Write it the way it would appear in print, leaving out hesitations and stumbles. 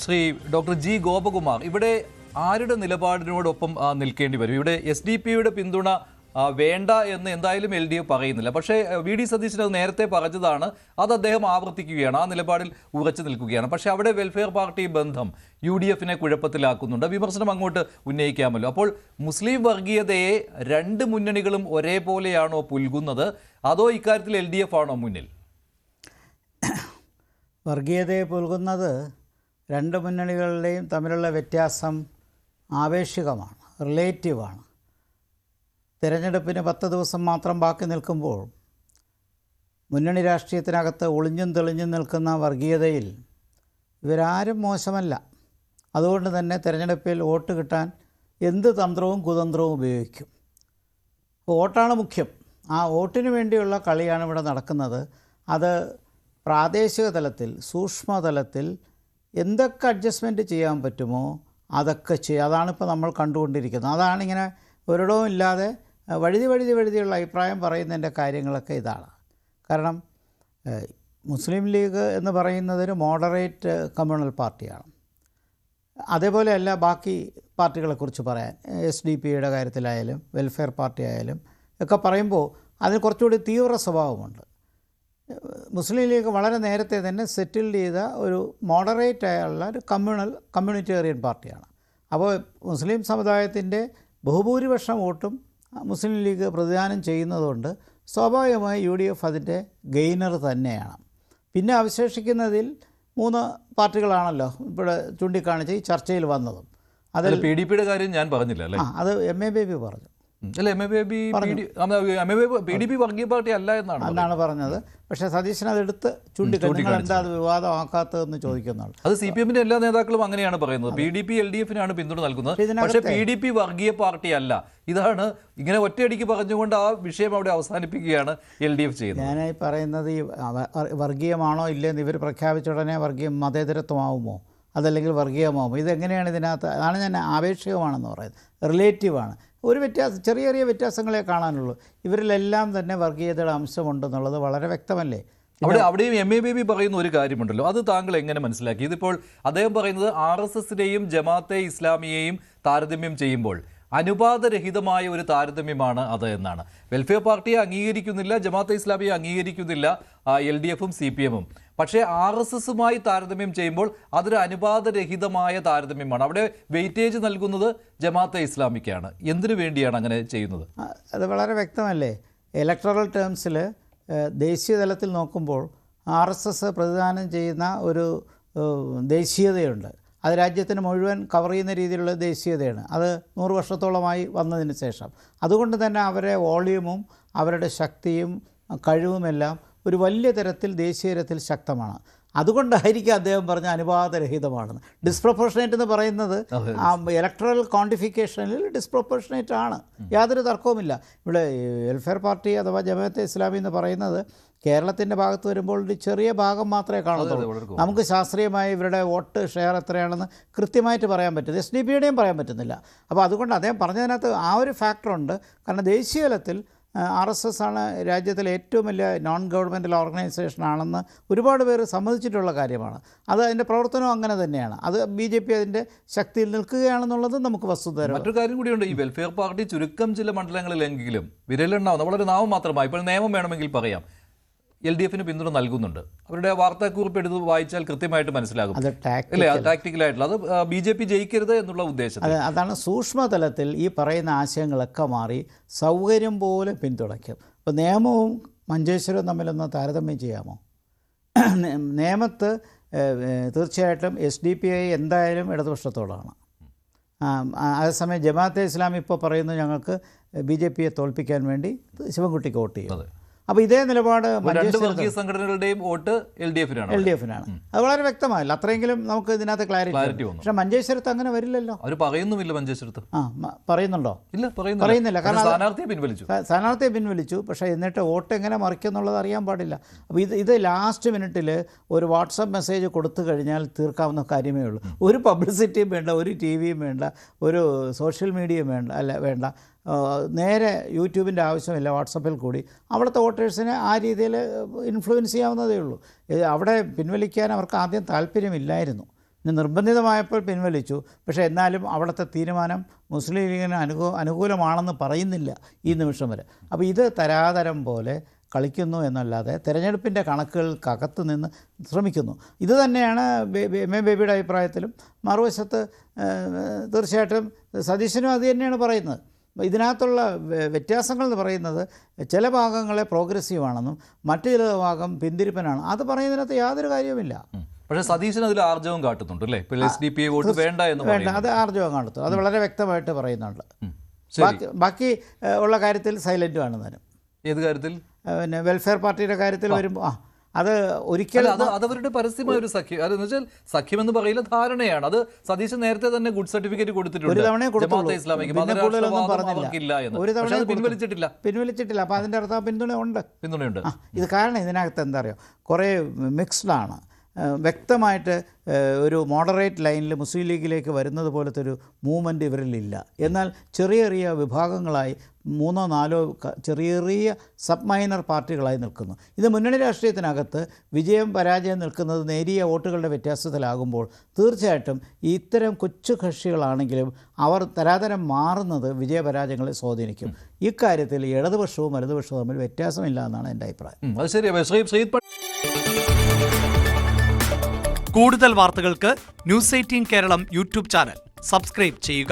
Shri doctor G Gopakumar, ഇവിടെ ആരുടെ നിലപാടിനോടൊപ്പം നിൽക്കേണ്ടി വരും? ഇവിടെ SDP-യുടെ പിന്തുണ വേണ്ട എന്ന് എന്തായാലും LDF പറയുന്നില്ല. പക്ഷേ VD സതീശൻ അത് നേരത്തെ പറഞ്ഞതാണ്, അത് അദ്ദേഹം ആവർത്തിക്കുകയാണ്, ആ നിലപാടിൽ ഉറച്ചു നിൽക്കുകയാണ്. പക്ഷേ അവിടെ വെൽഫെയർ പാർട്ടി ബന്ധം UDF-നെ കുഴപ്പത്തിലാക്കുന്നുണ്ട്. വിമർശനം അങ്ങോട്ട് ഉന്നയിക്കാമല്ലോ. അപ്പോൾ മുസ്ലിം വർഗീയതയെ രണ്ട് മുന്നണികളും ഒരേപോലെയാണോ പുൽകുന്നത്, അതോ ഇക്കാര്യത്തിൽ LDF ആണോ മുന്നിൽ? വർഗീയതയെ പുൽകുന്നത് രണ്ട് മുന്നണികളുടെയും തമ്മിലുള്ള വ്യത്യാസം ആപേക്ഷികമാണ്, റിലേറ്റീവാണ്. തിരഞ്ഞെടുപ്പിന് 10 ദിവസം മാത്രം ബാക്കി നിൽക്കുമ്പോൾ മുന്നണി രാഷ്ട്രീയത്തിനകത്ത് ഒളിഞ്ഞും തെളിഞ്ഞും നിൽക്കുന്ന വർഗീയതയിൽ ഇവരാരും മോശമല്ല. അതുകൊണ്ട് തന്നെ തിരഞ്ഞെടുപ്പിൽ വോട്ട് കിട്ടാൻ എന്ത് തന്ത്രവും കുതന്ത്രവും ഉപയോഗിക്കും. വോട്ടാണ് മുഖ്യം. ആ വോട്ടിന് വേണ്ടിയുള്ള കളിയാണ് ഇവിടെ നടക്കുന്നത്. അത് പ്രാദേശിക തലത്തിൽ, സൂക്ഷ്മതലത്തിൽ എന്തൊക്കെ അഡ്ജസ്റ്റ്മെൻറ്റ് ചെയ്യാൻ പറ്റുമോ അതൊക്കെ ചെയ്യുക. അതാണിപ്പോൾ നമ്മൾ കണ്ടുകൊണ്ടിരിക്കുന്നത്. അതാണിങ്ങനെ ഒരിടവും ഇല്ലാതെ വഴുതിയുള്ള അഭിപ്രായം പറയുന്നതിൻ്റെ കാര്യങ്ങളൊക്കെ ഇതാണ്. കാരണം മുസ്ലിം ലീഗ് എന്ന് പറയുന്നതൊരു മോഡറേറ്റ് കമ്മ്യൂണൽ പാർട്ടിയാണ്. അതേപോലെയല്ല ബാക്കി പാർട്ടികളെക്കുറിച്ച് പറയാൻ. SDP-യുടെ കാര്യത്തിലായാലും വെൽഫെയർ പാർട്ടി ആയാലും ഒക്കെ പറയുമ്പോൾ അതിന് കുറച്ചുകൂടി തീവ്ര സ്വഭാവമുണ്ട്. മുസ്ലിം ലീഗ് വളരെ നേരത്തെ തന്നെ സെറ്റിൽഡ് ചെയ്ത ഒരു മോഡറേറ്റ് ആയുള്ള ഒരു കമ്മ്യൂണിറ്റേറിയൻ പാർട്ടിയാണ്. അപ്പോൾ മുസ്ലിം സമുദായത്തിൻ്റെ ബഹുഭൂരിപക്ഷം വോട്ടും മുസ്ലിം ലീഗ് പ്രതിദാനം ചെയ്യുന്നതുകൊണ്ട് സ്വാഭാവികമായി UDF അതിൻ്റെ ഗെയിനർ തന്നെയാണ്. പിന്നെ അവശേഷിക്കുന്നതിൽ 3 പാർട്ടികളാണല്ലോ ഇവിടെ ചൂണ്ടിക്കാണിച്ച് ഈ ചർച്ചയിൽ വന്നതും. അതിൽ PDP-യുടെ കാര്യം ഞാൻ പറഞ്ഞില്ല അല്ലേ? അത് MA ബേബി പറഞ്ഞു. PDP വർഗീയ പാർട്ടി അല്ല എന്നാണ് പറഞ്ഞത്. പക്ഷേ സതീശൻ അതെടുത്ത് ചൂണ്ടിക്കാണിച്ചു. എന്താ അത് വിവാദമാക്കാത്തതെന്ന് ചോദിക്കുന്നുള്ളൂ. അത് CPM-ന്റെ എല്ലാ നേതാക്കളും അങ്ങനെയാണ് പറയുന്നത്. PDP LDF-നാണ് പിന്തുണ നൽകുന്നത്. പക്ഷേ PDP വർഗീയ പാർട്ടി അല്ല. ഇതാണ് ഇങ്ങനെ ഒറ്റയടിക്ക് പറഞ്ഞുകൊണ്ട് ആ വിഷയം അവിടെ അവസാനിപ്പിക്കുകയാണ് LDF ചെയ്യുന്നത്. ഞാനായി പറയുന്നത് ഈ വർഗീയമാണോ ഇല്ലെന്ന് ഇവർ പ്രഖ്യാപിച്ച ഉടനെ മതേതരത്വമാവുമോ അതല്ലെങ്കിൽ വർഗീയമാവുമോ, ഇതെങ്ങനെയാണ് ഇതിനകത്ത്? അതാണ് ഞാൻ ആപേക്ഷികമാണെന്ന് പറയുന്നത്. റിലേറ്റീവാണ്. ഒരു വ്യത്യാസം, ചെറിയ ചെറിയ വ്യത്യാസങ്ങളെ കാണാനുള്ളൂ. ഇവരിലെല്ലാം തന്നെ വർഗീയതയുടെ അംശമുണ്ടെന്നുള്ളത് വളരെ വ്യക്തമല്ലേ? അവിടെയും MA ബേബി പറയുന്ന ഒരു കാര്യമുണ്ടല്ലോ, അത് താങ്കൾ എങ്ങനെ മനസ്സിലാക്കി? ഇതിപ്പോൾ അദ്ദേഹം പറയുന്നത് RSS-നെയും ജമാഅത്തെ ഇസ്ലാമിയെയും താരതമ്യം ചെയ്യുമ്പോൾ അനുപാതരഹിതമായ ഒരു താരതമ്യമാണ് അത് എന്നാണ്. വെൽഫെയർ പാർട്ടിയെ അംഗീകരിക്കുന്നില്ല, ജമാഅത്തെ ഇസ്ലാമിയെ അംഗീകരിക്കുന്നില്ല LDF-ഉം CPM-ഉം. പക്ഷേ RSS-മായി താരതമ്യം ചെയ്യുമ്പോൾ അതൊരു അനുപാതരഹിതമായ താരതമ്യമാണ്. അവിടെ വെയിറ്റേജ് നൽകുന്നത് ജമാഅത്തെ ഇസ്ലാമിക്കാണ്. എന്തിനു വേണ്ടിയാണ് അങ്ങനെ ചെയ്യുന്നത്? അത് വളരെ വ്യക്തമല്ലേ? ഇലക്ടറൽ ടേംസിൽ ദേശീയ തലത്തിൽ നോക്കുമ്പോൾ RSS പ്രതിദാനം ചെയ്യുന്ന ഒരു ദേശീയതയുണ്ട്. അത് രാജ്യത്തിന് മുഴുവൻ കവർ ചെയ്യുന്ന രീതിയിലുള്ള ദേശീയതയാണ്. അത് 100 വർഷത്തോളമായി വന്നതിന് ശേഷം. അതുകൊണ്ട് തന്നെ അവരെ വോളിയൂമും അവരുടെ ശക്തിയും കഴിവുമെല്ലാം ഒരു വലിയ തരത്തിൽ ദേശീയ തലത്തിൽ ശക്തമാണ്. അതുകൊണ്ടായിരിക്കും അദ്ദേഹം പറഞ്ഞ അനുപാതരഹിതമാണെന്ന്. ഡിസ്പ്രൊപ്പോർഷനേറ്റ് എന്ന് പറയുന്നത് ഇലക്ട്രൽ ക്വാണ്ടിഫിക്കേഷനിൽ ഡിസ്പ്രൊപ്പോർഷനേറ്റ് ആണ്, യാതൊരു തർക്കവുമില്ല. ഇവിടെ വെൽഫെയർ പാർട്ടി അഥവാ ജമാഅത്തെ ഇസ്ലാമി എന്ന് പറയുന്നത് കേരളത്തിൻ്റെ ഭാഗത്ത് വരുമ്പോൾ ഒരു ചെറിയ ഭാഗം മാത്രമേ കാണത്തുള്ളൂ. നമുക്ക് ശാസ്ത്രീയമായി ഇവരുടെ വോട്ട് ഷെയർ എത്രയാണെന്ന് കൃത്യമായിട്ട് പറയാൻ പറ്റും. SDP-യുടെയും പറയാൻ പറ്റുന്നില്ല. അപ്പോൾ അതുകൊണ്ട് അദ്ദേഹം പറഞ്ഞതിനകത്ത് ആ ഒരു ഫാക്ടറുണ്ട്. കാരണം ദേശീയ തലത്തിൽ RSS ആണ് രാജ്യത്തിലെ ഏറ്റവും വലിയ നോൺ ഗവൺമെൻറ്റൽ ഓർഗനൈസേഷൻ ആണെന്ന് ഒരുപാട് പേര് സമ്മതിച്ചിട്ടുള്ള കാര്യമാണ്. അത് അതിൻ്റെ പ്രവർത്തനം അങ്ങനെ തന്നെയാണ്. അത് BJP അതിൻ്റെ ശക്തിയിൽ നിൽക്കുകയാണെന്നുള്ളത് നമുക്ക് വസ്തുതരം. മറ്റൊരു കാര്യം കൂടിയുണ്ട്. ഈ വെൽഫെയർ പാർട്ടി ചുരുക്കം ചില മണ്ഡലങ്ങളിലെങ്കിലും വിരലെണ്ണാവുന്ന വളരെ നാമം മാത്രമായി, ഇപ്പോൾ നിയമം വേണമെങ്കിൽ പറയാം, LDF-ന് പിന്തുണ നൽകുന്നുണ്ട്. അവരുടെ വാർത്താക്കുറിപ്പ് എടുത്ത് വായിച്ചാൽ കൃത്യമായിട്ട് മനസ്സിലാകും അല്ലേ? ടാക്ടിക്കലായിട്ടുള്ള അത് BJP ജയിക്കരുത് എന്നുള്ള ഉദ്ദേശം. അതാണ് സൂക്ഷ്മതലത്തിൽ ഈ പറയുന്ന ആശയങ്ങളൊക്കെ മാറി സൗകര്യം പോലെ പിന്തുണയ്ക്കും. ഇപ്പോൾ നിയമവും മഞ്ചേശ്വരവും തമ്മിലൊന്ന് താരതമ്യം ചെയ്യാമോ? നിയമത്ത് തീർച്ചയായിട്ടും SDP-ഐ എന്തായാലും ഇടതുപക്ഷത്തോടാണ്. അതേസമയം ജമാഅത്തെ ഇസ്ലാമി ഇപ്പോൾ പറയുന്നു ഞങ്ങൾക്ക് BJP-യെ തോൽപ്പിക്കാൻ വേണ്ടി ശിവൻകുട്ടിക്ക് വോട്ട് ചെയ്യും. അപ്പോൾ ഇതേ നിലപാട് സംഘടനകളുടെയും വോട്ട് LDF-നാണ്. അത് വളരെ വ്യക്തമായില്ല. അത്രയെങ്കിലും നമുക്ക് ഇതിനകത്ത് ക്ലാരിറ്റി. പക്ഷേ മഞ്ചേശ്വരത്ത് അങ്ങനെ വരില്ലല്ലോ. അവർ പറയുന്നുമില്ല. മഞ്ചേശ്വരത്ത് പറയുന്നുണ്ടോ? ഇല്ല, പറയുന്നില്ല. കാരണം സ്ഥാനാർത്ഥിയെ പിൻവലിച്ചു. പക്ഷേ എന്നിട്ട് വോട്ട് എങ്ങനെ മറിക്കുന്നുള്ളത് അറിയാൻ പാടില്ല. അപ്പോൾ ഇത് ലാസ്റ്റ് മിനിറ്റിൽ ഒരു വാട്സപ്പ് മെസ്സേജ് കൊടുത്തു കഴിഞ്ഞാൽ തീർക്കാവുന്ന കാര്യമേ ഉള്ളൂ. ഒരു പബ്ലിസിറ്റിയും വേണ്ട, ഒരു TV-യും വേണ്ട, ഒരു സോഷ്യൽ മീഡിയയും വേണ്ട. നേരെ യൂട്യൂബിൻ്റെ ആവശ്യമില്ല, വാട്സപ്പിൽ കൂടി അവിടുത്തെ വോട്ടേഴ്സിനെ ആ രീതിയിൽ ഇൻഫ്ലുവൻസ് ചെയ്യാവുന്നതേ ഉള്ളൂ. അവിടെ പിൻവലിക്കാൻ അവർക്ക് ആദ്യം താല്പര്യമില്ലായിരുന്നു. ഇനി നിർബന്ധിതമായപ്പോൾ പിൻവലിച്ചു. പക്ഷേ എന്നാലും അവിടുത്തെ തീരുമാനം മുസ്ലിം ലീഗിന് അനുകൂലമാണെന്ന് പറയുന്നില്ല ഈ നിമിഷം വരെ. അപ്പോൾ ഇത് തരാതരം പോലെ കളിക്കുന്നു എന്നല്ലാതെ തെരഞ്ഞെടുപ്പിൻ്റെ കണക്കുകൾക്കകത്ത് നിന്ന് ശ്രമിക്കുന്നു. ഇത് തന്നെയാണ് എം എ ബേബിയുടെ അഭിപ്രായത്തിലും. മറുവശത്ത് തീർച്ചയായിട്ടും സതീശനും അത് തന്നെയാണ് പറയുന്നത്. ഇതിനകത്തുള്ള വ്യത്യാസങ്ങൾ എന്ന് പറയുന്നത് ചില ഭാഗങ്ങളെ പ്രോഗ്രസീവാണെന്നും മറ്റു ചില ഭാഗം പിന്തിരിപ്പനാണ്. അത് പറയുന്നതിനകത്ത് യാതൊരു കാര്യവുമില്ല. പക്ഷേ സതീശൻ അതിൽ ആർജവം കാട്ടുന്നുണ്ട് അല്ലേ? SDP വോട്ട് വേണ്ട എന്ന് വേണ്ട, അത് ആർജവം കാട്ടുന്നു. അത് വളരെ വ്യക്തമായിട്ട് പറയുന്നുണ്ട്. ബാക്കി ഉള്ള കാര്യത്തിൽ സൈലൻറ്റുമാണ് താനും. ഏത് കാര്യത്തിൽ? പിന്നെ വെൽഫെയർ പാർട്ടിയുടെ കാര്യത്തിൽ വരുമ്പോൾ അത് ഒരിക്കലും അതവരുടെ പരസ്യമായ ഒരു സഖ്യം. അതെന്ന് വെച്ചാൽ സഖ്യമെന്ന് പറയില്ല, ധാരണയാണ്. അത് സതീശൻ നേരത്തെ തന്നെ ഗുഡ് സർട്ടിഫിക്കറ്റ് കൊടുത്തിട്ടുണ്ട്. ഒരു തവണ ജമാഅത്തെ ഇസ്ലാമിക്ക് പിൻവലിച്ചിട്ടില്ല. അപ്പോൾ അതിൻ്റെ അർത്ഥം പിന്തുണയുണ്ട്. ഇത് കാരണം ഇതിനകത്ത് എന്താ പറയുക, കുറേ മിക്സ്ഡാണ്. വ്യക്തമായിട്ട് ഒരു മോഡറേറ്റ് ലൈനിൽ മുസ്ലിം ലീഗിലേക്ക് വരുന്നത് പോലത്തെ ഒരു മൂവ്മെൻറ്റ് ഇവരിലില്ല. എന്നാൽ ചെറിയ ചെറിയ വിഭാഗങ്ങളായി 3-4 ചെറിയ സബ് മൈനർ പാർട്ടികളായി നിൽക്കുന്നു. ഇത് മുന്നണി രാഷ്ട്രീയത്തിനകത്ത് വിജയം പരാജയം നിൽക്കുന്നത് നേരിയ വോട്ടുകളുടെ വ്യത്യാസത്തിലാകുമ്പോൾ തീർച്ചയായിട്ടും ഇത്തരം കൊച്ചു കക്ഷികളാണെങ്കിലും അവർ തരാതരം മാറുന്നത് വിജയപരാജയങ്ങളെ സ്വാധീനിക്കും. ഇക്കാര്യത്തിൽ ഇടതുപക്ഷവും വലതുപക്ഷവും തമ്മിൽ വ്യത്യാസമില്ല എന്നാണ് എൻ്റെ അഭിപ്രായം. അത് ശരിയാണ്. കൂടുതൽ വാർത്തകൾക്ക് news 18 Keralam YouTube channel subscribe ചെയ്യുക.